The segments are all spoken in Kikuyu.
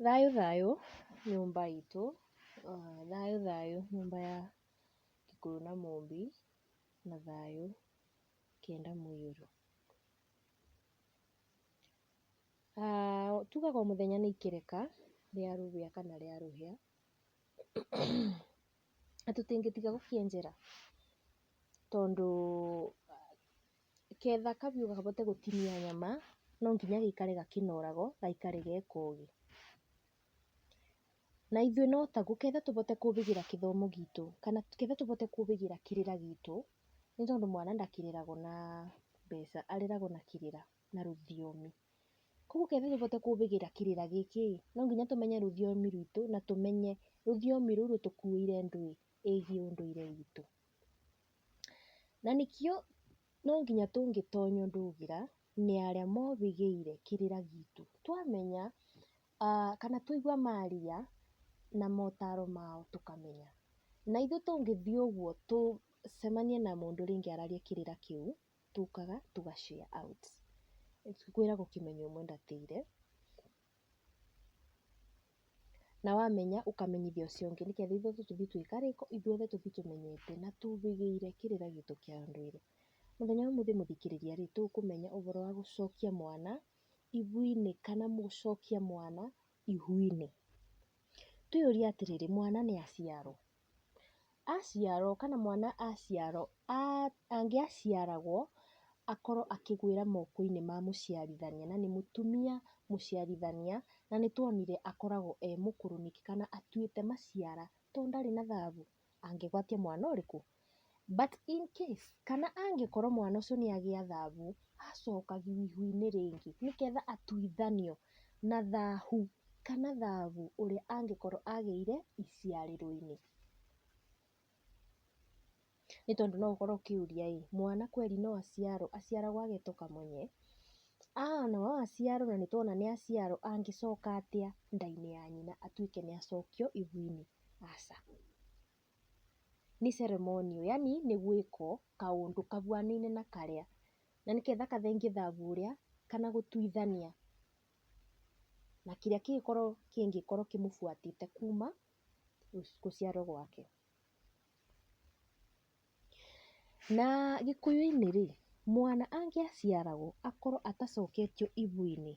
Thayũ thayũ nyũmba itũ, thayũ thayũ nyũmba ya Gĩkũyũ na Mũmbi, na thayũ kenda Mũiyũro. Tugaga o mũthenya nĩ ikĩreka rĩa rũhĩa kana rĩa rũhĩa, na tũtingĩtiga gũkĩenjera tondũ ketha kabiũ kahote gũtinia nyama no nginya gĩikare gakĩnoragwo, gaikare ge kogĩ. Na ithuĩ no taguo ketha tũbote kũbĩgĩra kĩthomo gitũ kana ketha tũbote kũbĩgĩra kĩrĩra gitũ, nĩ tondũ mwana ndakĩreragwo na mbeca, areragwo na kĩrĩra na rũthiomi. Koguo ketha tũbote kũbĩgĩra kĩrĩra gĩkĩ no nginya tũmenye rũthiomi rwitũ na tũmenye rũthiomi rũu rũtũkuĩire ndũĩ ĩgiĩ ũndũire witũ. Na nĩkĩo no nginya tũngĩtonya ndũgĩra nĩ arĩa mobĩgĩire kĩrĩra gitũ. Twamenya kana twaigua maria na motaro mao tũkamenya. Na ithuĩ tũngĩthiĩ ũguo tũcemanie na mũndũ rĩngĩ araria kĩrĩra kĩu, tũkaga tũga share out. Kwĩragwo kĩmenyi ũmwe ndatĩire, na wamenya ũkamenyithia ũcio ũngĩ nĩgetha ithuothe tũthiĩ twĩ karĩko, ithuothe tũthiĩ tũmenyete na tũbĩgĩire kĩrĩra gitũ kĩa ndũire. Mũthenya wa ũmũthĩ mũthikĩrĩria rĩ, tũkũmenya ũboro wa gũcokia mwana ibu-inĩ kana gũcokia mwana ihu-inĩ. Twĩyũrie atĩrĩrĩ, mwana nĩ aciarwo, aciarwo kana mwana aciarwo, angĩaciaragwo akorwo akĩgũĩra moko-inĩ ma mũciarithania, na nĩ mũtumia mũciarithania, na nĩ tuonire akoragwo e mũkũrũ nĩkĩ kana atuĩte maciara to ndarĩ na thabu, angĩgwatia mwana ũrĩkũ? But in case kana angĩkorwo mwana ũcio nĩ agĩa thabu, acokagio ihu-inĩ rĩngĩ nĩgetha atuithanio na thahu kana thabu ũrĩa angĩkorwo agĩire iciarĩro-inĩ. Nĩ tondũ no ũkorwo ũkĩũria mwana kweri no aciarwo, aciaragwo agetwo kamonye? No aciarwo na nĩ tuona nĩ aciarwo, angĩcoka atĩa nda-inĩ ya nyina atuĩke nĩ acokio ibu-inĩ? Aca. Nĩ ceremonial, yani nĩ gwĩkwo kaũndũ kabuanaine na karĩa, na nĩgetha kathengie thabu ũrĩa kana gũtuithania na kĩrĩa kĩngĩkorwo kĩmũbuatĩte kuma gũciarwo gwake. Na gĩkũyũ-inĩ rĩ, mwana angĩaciaragwo akorwo atacoketio ibu-inĩ,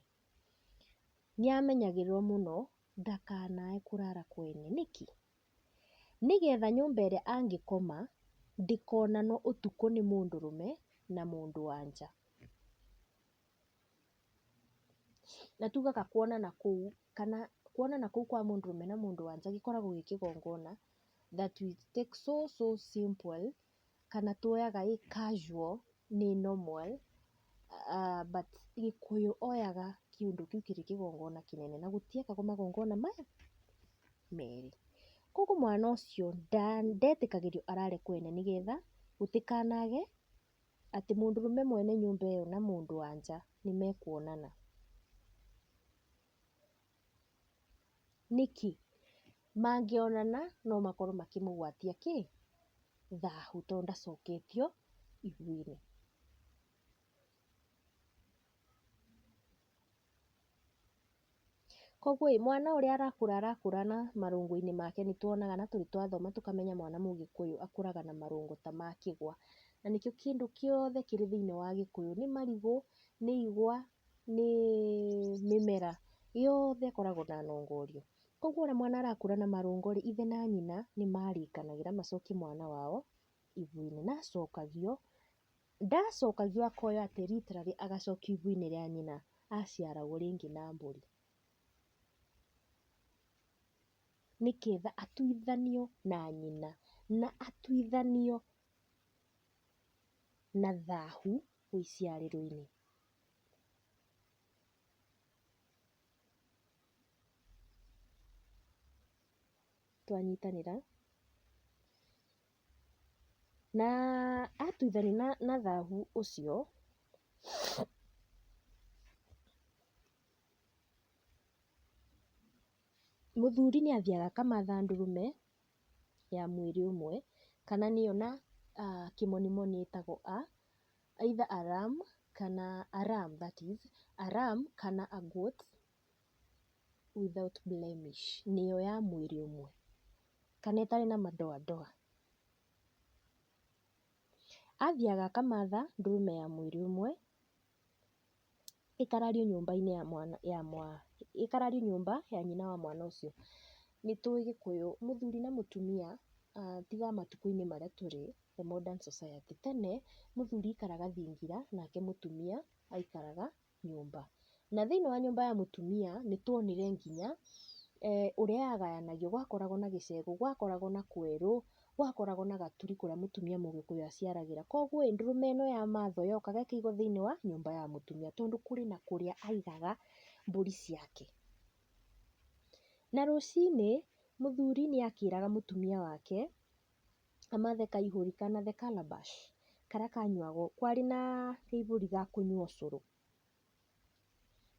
nĩ amenyagĩrĩrwo mũno ndakanae kũrara kwene. Nĩkĩ? Nĩgetha nyũmba ĩrĩa angĩkoma ndĩkonanwo ũtukũ nĩ mũndũrũme na mũndũ wa nja. Na tugaga kuonana kũu kana kuonana kũu kwa mũndũrũme na mũndũ wa nja gĩkoragwo gĩ kĩgongona that we take so simple, kana tuoyaga casual, nĩ normal, but Gĩkũyũ oyaga kĩũndũ kĩu kĩrĩ kĩgongona kĩnene na gũtiekagwo magongona maya merĩ. Koguo mwana ũcio ndetĩkagĩrio arare kwene nĩgetha gũtikanage atĩ mũndũrũme mwene nyũmba ĩyo na mũndũ wa nja nĩ mekuonana. Nĩkĩ? Mangĩonana no makorwo makĩmũgwatia kĩ? Thahu tondũ ndacoketio ibu-inĩ. Koguo mwana ũrĩa arakũra na marũngũ-inĩ make nĩ tuonaga na tũrĩ twathoma tũkamenya mwana Mũgĩkũyũ akũraga na marũngũ ta ma kĩgwa. Na nĩkĩo kĩndũ kĩothe kĩrĩ thĩinĩ wa Gĩkũyũ, nĩ marigũ, nĩ igwa, nĩ mĩmera, yothe ĩkoragwo na nongorio. Koguo ũrĩa mwana arakũra na marũngũ rĩ, ithe na nyina nĩ marĩkanagĩra macokie mwana wao ibu-inĩ, na acokagio, ndacokagio akoywo atĩ literally agacokio ibu-inĩ rĩa nyina aciaragwo rĩngĩ na mbũri. Nĩgetha atuithanio na nyina na atuithanio na thahu gĩciarĩro-inĩ. Twanyitanĩra? Na atuithanio na thahu ũcio, mũthuri nĩ athiaga akamatha ndũrũme ya mwĩrĩ ũmwe, kana nĩyo na kĩmonimoni ĩtagwo either a ram, that is a ram kana a goat, without blemish, nĩyo ya mwĩrĩ ũmwe kana ĩtarĩ na madoadoa. Athiaga akamatha ndũrũme ya mwĩrĩ ũmwe, ĩkarario nyũmba-inĩ ĩkarario nyũmba ya nyina wa mwana ũcio. Nĩ tũĩ Gĩkũyũ mũthuri na mũtumia tiga matukũ-inĩ marĩa tũrĩ the modern society. Tene mũthuri aikaraga thingira nake mũtumia aikaraga nyũmba. Na thĩinĩ wa nyũmba ya mũtumia nĩ tuonire nginya ũrĩa yagayanagio. Gwakoragwo na gĩcegũ, gwakoragwo na kwerũ, gwakoragwo na gaturi kũrĩa mũtumia mũgĩkũyũ aciaragĩra. Koguo ndũrũme ĩno ya mathwo yokaga ĩkaigwo thĩinĩ wa nyũmba ya mũtumia, tondũ kũrĩ na kũrĩa aigaga mbũri ciake. Na rũcinĩ mũthuri nĩ akĩraga mũtumia wake amathe kaihũri kana the calabash karĩa kanyuagwo, kwarĩ na kaihũri ga kũnyua ũcũrũ.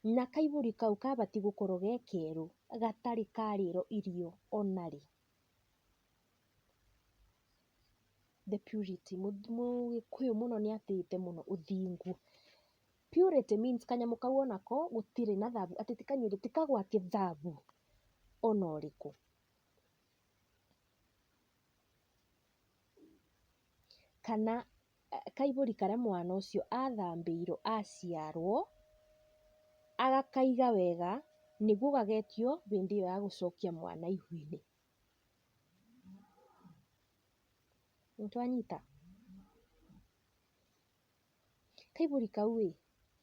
Na kaihũri kau kabatiĩ gũkorwo ge kerũ gatarĩ karĩrwo irio onarĩ. The purity, Mũgĩkũyũ mũno nĩ atĩĩte mũno ũthingu. Purity means kanyamũ kau onako gũtirĩ na thabu, atĩ ti kanyuĩrĩ, ti kagwatie thabu ona ũrĩkũ. Kana kaihũri karĩa mwana ũcio athambĩirwo aciarwo, agakaiga wega nĩguo gagetio hĩndĩ ĩyo ya gũcokia mwana ihu-inĩ. Nĩtwanyita? Kaihũri kau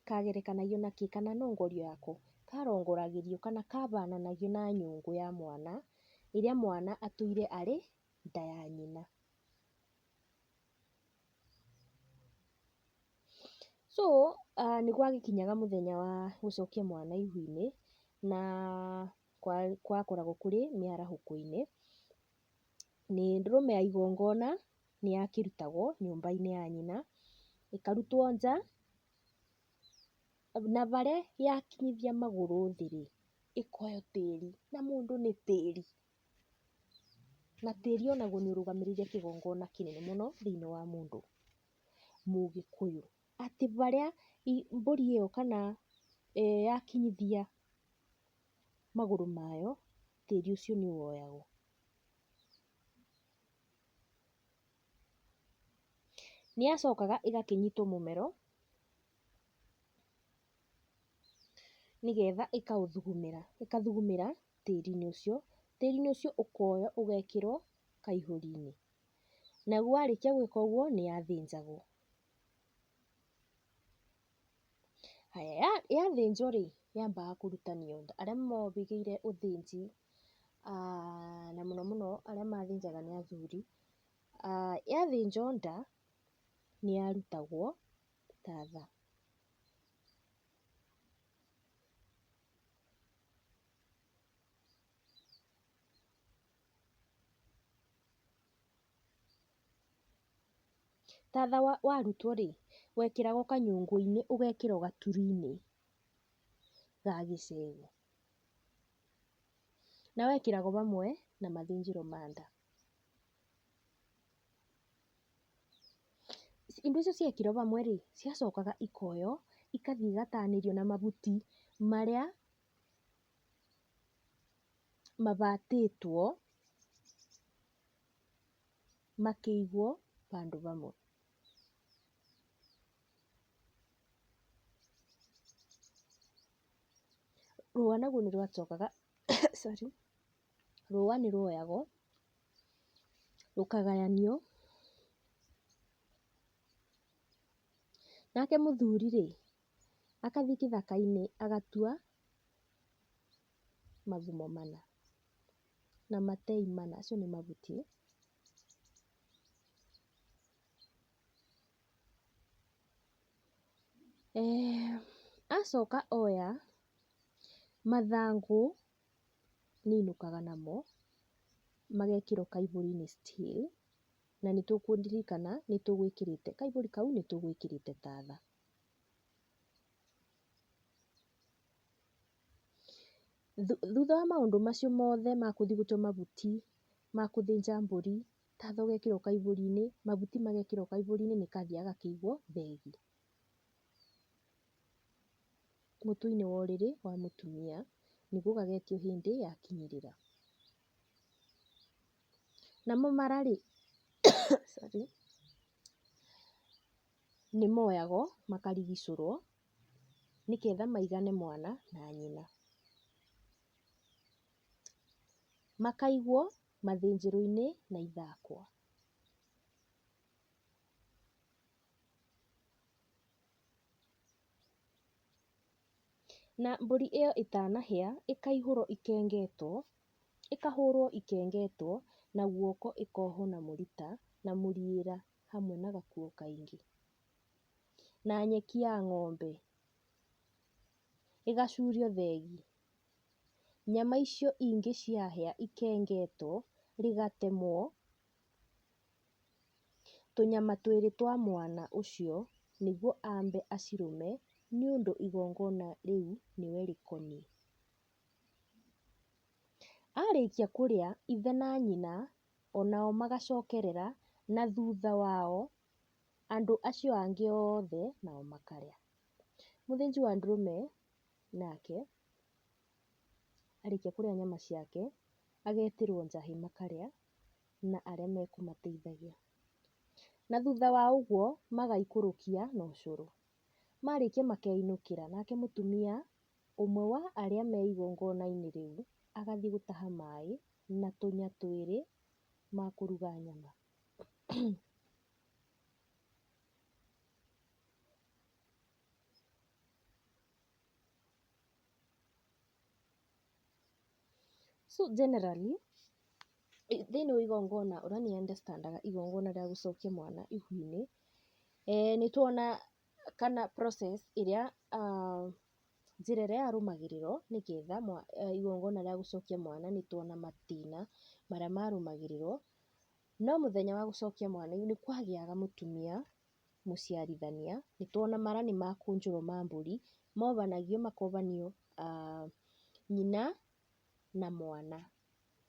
kagerekanagio na kĩ? Kana nongorio yako karongoragĩrio kana kabananagio na nyũngũ ya mwana ĩrĩa mwana atũire arĩ nda ya nyina. So nĩ gwagĩkinyaga mũthenya wa gũcokia mwana ihu-inĩ, na gwakoragwo kũrĩ mĩarahũko-inĩ, nĩ ndũrũme ya igongona nĩ yakĩrutagwo nyũmba-inĩ ya nyina, ĩkarutwo nja, na harĩa yakinyithia magũrũ thĩ ĩkoywo tĩri, na mũndũ nĩ tĩri. Na tĩri onaguo nĩ ũrũgamĩrĩire kĩgongona kĩnene mũno thĩinĩ wa mũndũ Mũgĩkũyũ. Atĩ harĩa mbũri ĩyo kana yakinyithia magũrũ mayo, tĩri ũcio nĩ woyagwo. Nĩ yacokaga ĩgakĩnyitwo mũmero nĩgetha ĩkathugumĩra tĩri-inĩ ũcio. Tĩri-inĩ ũcio ũkoywo ũgekĩrwo kaihũri-inĩ. Naguo warĩkia gwĩka ũguo nĩ yathĩnjagwo. Haya, yathĩnjwo yambaga kũrutanio nda. Arĩa mohĩgĩire ũthĩnji na mũno mũno arĩa mathĩnjaga nĩ athuri. Yathĩnjwo nda nĩ yarutagwo tatha. Tatha warutwo wekĩragwo kanyũngũ-inĩ ũgekĩrwo gaturi-inĩ ga gĩcegũ. Na wekĩragwo hamwe na mathĩnjĩro ma nda. Indo icio ciekĩrwo hamwe ciacokaga ikoywo ikathiĩ igatanĩrio na mahuti marĩa mabatĩtwo makĩigwo handũ hamwe. Rũa naguo nĩ rwacokaga rũa nĩ ruoyagwo rũkagayanio, nake mũthuri agathiĩ gĩthaka-inĩ agatua mathumo mana na matei mana, acio nĩ mahuti. Acoka oya mathangũ nĩ ainũkaga namo magekĩrwo kaihũri-inĩ still, na nĩ tũkũririkana kaihũri kau nĩ tũgwĩkĩrĩte tatha. Thutha wa maũndũ macio mothe ma gũthiĩ gũtua mahuti ma gũthĩnja mbũri, tatha ũgekĩrwo kaihũri-inĩ, mahuti magekĩrwo kaihũri-inĩ, nĩ gathiaga gakaigwo thegi mũtwe-inĩ wa ũrĩrĩ wa mũtumia. nĩguo gagetio hĩndĩ yakinyĩrĩra. Namo mara-rĩ nĩmoyagwo makarigicũrwo nĩgetha maigane mwana na nyina. Makaigwo mathĩnjĩro-inĩ na ithakwa. Na mbũri ĩyo ĩtanahĩa ĩkahũrwo ikengetwo na guoko ĩkohwo na mũrita na mũriĩra hamwe na gakuo kaingĩ na nyeki ya ng'ombe ĩgacurio thegi. Nyama icio ingĩ ciahĩa ikengetwo rĩgatemwo tũnyama twĩrĩ twa mwana ũcio nĩguo ambe acirũme nĩũndũ igongona rĩu nĩwe rĩkoniĩ. Arĩkia kũrĩa, ithe na nyina onao magacokerera na thutha wao andũ acio angĩ othe nao makarĩa. Mũthĩnji wa ndũrũme nake arĩkia kũrĩa nyama ciake agetĩrwo njahĩ makarĩa na arĩa mekũmateithagia. Na thutha wa ũguo magaikũrũkia na ũcũrũ. Marĩkia makeinũkĩra, nake mũtumia ũmwe wa arĩa me igongona-inĩ rĩu agathiĩ gũtaha maĩ na tũnya twĩrĩ ma kũruga nyama. So generally thĩinĩ wa igongona ũrĩa niĩ understandaga igongona rĩa gũcokia mwana ihu-inĩ, nĩtuona kana process ĩrĩa njĩra ĩrĩa yarũmagĩrĩrwo nĩgetha igongona rĩa gũcokia mwana nĩtuona matina marĩa marũmagĩrĩrwo. No mũthenya wa gũcokia mwana nĩkwagĩaga mũtumia mũciarithania, nĩtuona mara nĩmakũnjũrwo ma mbũri mobanagio makobanio nyina na mwana.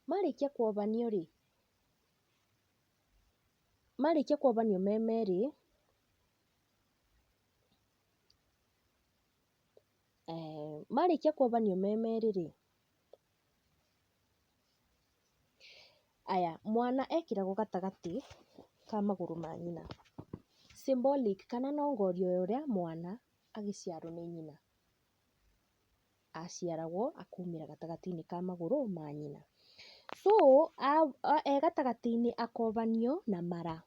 Marĩkia kwobanio me merĩ, mwana ekĩragwo gatagatĩ ka magũrũ ma nyina, symbolic kana nongoria ũrĩa mwana agĩciarwo nĩ nyina. Aciaragwo akaumĩra gatagatĩ-inĩ ka magũrũ ma nyina. So e gatagatĩ-inĩ akobanio na mara.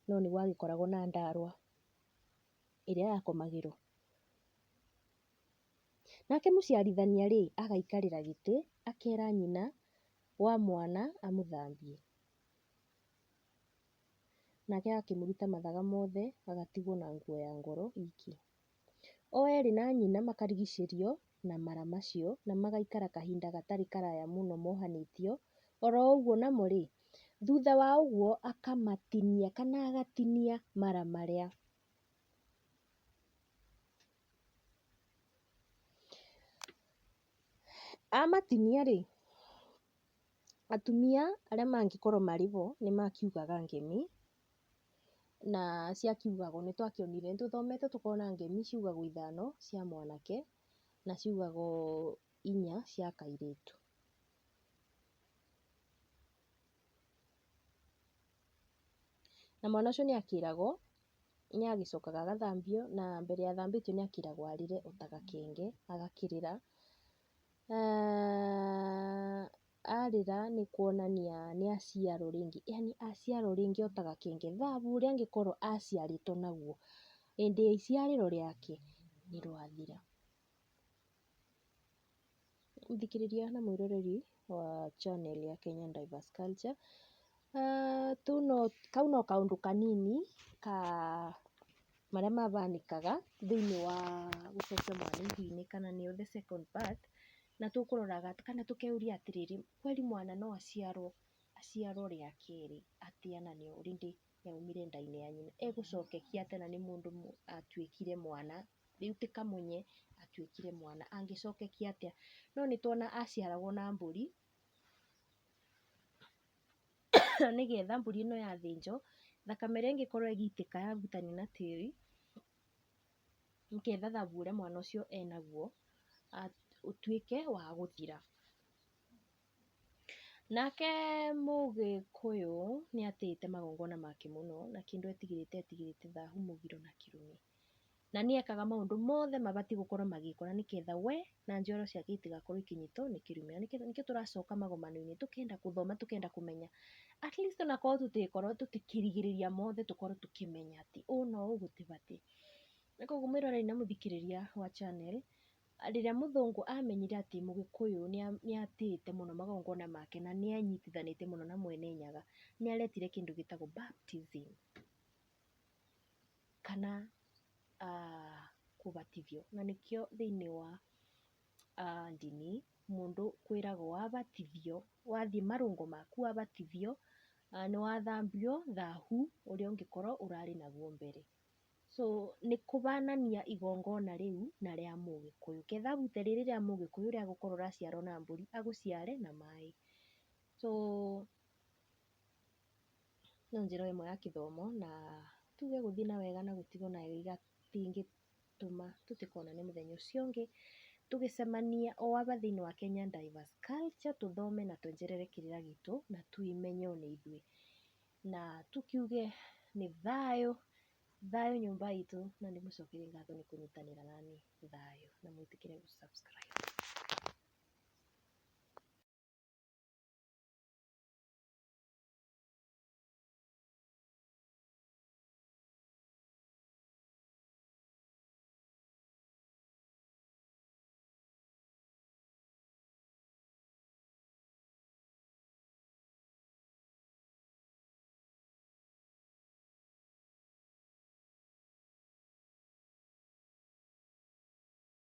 No nĩgwagĩkoragwo na ndarwa ĩrĩa yakomagĩrwo. Nake mũciarithania-rĩ agaikarĩra gĩtĩ akera nyina wa mwana amũthambie. Nake agakĩmũruta mathaga mothe agatigwo na nguo ya ngoro iki. O erĩ na nyina makarigicĩrio na mara macio na magaikara kahinda gatarĩ karaya mũno mohanĩtio. Oro ũguo namo-rĩ, thutha wa ũguo akamatinia kana agatinia mara marĩa. Amatinia-rĩ, atumia arĩa mangĩkorwo marĩ bo nĩmakiugaga ngemi, na ciakiugagwo nĩtwakĩonire, nĩtũthomete tũkona ngemi ciugagwo 5 cia mwanake na ciugagwo 4 cia kairĩtu. Na mwana ũcio nĩakĩragwo nĩagĩcokaga agathambio, na mbere ya athambĩtio nĩakĩragwo arĩre ota gakenge agakĩrĩra. Arĩra nĩkuonania nĩaciarwo rĩngĩ, yani aciarwo rĩngĩ ota gakenge, thabu ũrĩa angĩkorwo aciarĩtwo naguo hĩndĩ ya iciarĩro rĩake nĩrwathira. Mũthikĩrĩria na mwĩroreri wa channel ya Kenyan Diverse Culture, kau no kaũndũ kanini ka marĩa mabanĩkaga thĩinĩ wa gũcokia mwana ihu-inĩ, kana nĩyo the second part, na tũkũroraga kana tũkeuria atĩrĩrĩ, kweri mwana no aciarwo rĩa kerĩ atĩa na nĩ already nĩaumire nda-inĩ ya nyina, egũcokekia atĩa na nĩ mũndũ atuĩkire mwana, rĩu ti kamunye atuĩkire mwana, angĩcokekia atĩa? No nĩtuona aciaragwo na mbũri nĩgetha mbũri ĩno yathĩnjwo, thakame ĩrĩa ĩngĩkorwo ĩgĩitĩka yabutanio na tĩri nĩgetha thabu ũrĩa mwana ũcio enaguo ũtuĩke wa gũthira. Nake Mũgĩkũyũ nĩ atĩĩte magongona make mũno, na kĩndũ etigĩrĩte thahu, mũgiro na kĩrumi. Na nĩ ekaga maũndũ mothe mabatiĩ gũkorwo magĩkwo na nĩgetha we na njiaro ciake itigakorwo ikĩnyitwo nĩ kĩrumi. Na nĩkĩo tũracoka magomano-inĩ tũkenda gũthoma, tũkenda kũmenya at least onakorwo tũtikorwo tũtikĩrigĩrĩria mothe, tũkorwo tũkĩmenya atĩ ũũ na ũũ gũtibatiĩ. Na koguo mwĩroreri na mũthikĩrĩria wa channel, rĩrĩa mũthũngũ amenyire atĩ Mũgĩkũyũ nĩ atĩĩte mũno magongona make na nĩ anyitithanĩtie mũno na Mwene Nyaga, nĩ aretire kĩndũ gĩtagwo baptism kana kũbatithio. Na nĩkĩo thĩinĩ wa ndini mũndũ kwĩragwo wabatithio, wathiĩ marũngo maku wabatithio, nĩ wathambio thahu ũrĩa ũngĩkorwo ũrarĩ naguo mbere. So nĩ kũbanania igongona rĩu na rĩa Mũgĩkũyũ, ketha abute rĩrĩ rĩa Mũgĩkũyũ rĩa gũkorwo ũraciarwo na mbũri agũciare na maĩ. So no njĩra ĩmwe ya gĩthomo na tuge gũthiĩ na wega na gũtigwo na gĩtingĩtũma tũtikonane mũthenya ũcio ũngĩ tũgĩcemania o aba thĩinĩ wa Kenya Diverse Culture, tũthome na twenjerere kĩrĩra gitũ na tũimenye o nĩ ithuĩ, na tukiuge nĩ thayũ, thayũ nyũmba itũ, na ndĩmũcokerie ngatho nĩ kũnyitanĩra naniĩ. Thayũ na mwĩtĩkĩre gũ subscribe.